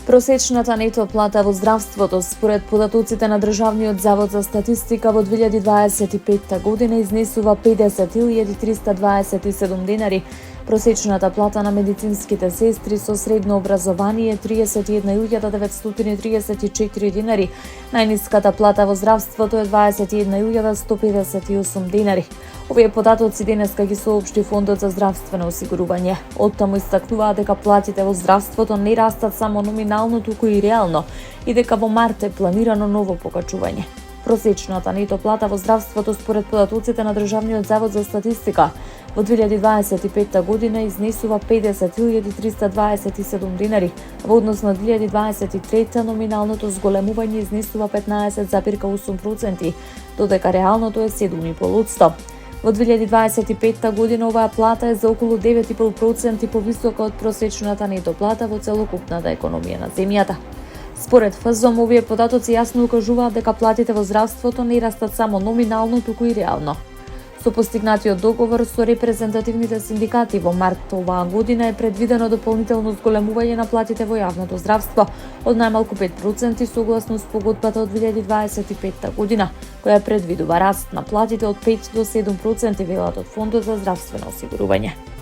Просечната нето плата во здравството според податоците на Државниот завод за статистика во 2025 година изнесува 50.327 денари. Просечната плата на медицинските сестри со средно образование 31.934 денари. Најниската плата во здравството е 21.158 денари. Овие податоци денеска ги соопшти Фондот за здравствено осигурување. Оттаму истакнуваа дека платите во здравството не растат само номинално, туку и реално, и дека во март е планирано ново покачување. Просечната нето плата во здравството според податоците на Државниот завод за статистика во 2025 година изнесува 50.327 денари, во однос на 2023 номиналното зголемување изнесува 15,8%, додека реалното е 7,5%. Во 2025 година оваа плата е за околу 9,5% повисока од просечната нето плата во целокупната економија на земјата. Според ФЗОМ, овие податоци јасно укажуваат дека платите во здравството не растат само номинално, туку и реално. Со постигнатиот договор со репрезентативните синдикати во март оваа година е предвидено дополнително зголемување на платите во јавното здравство од најмалку 5% согласно спогодбата од 2025 година, која предвидува раст на платите од 5 до 7%, велат од Фондот за здравствено осигурување.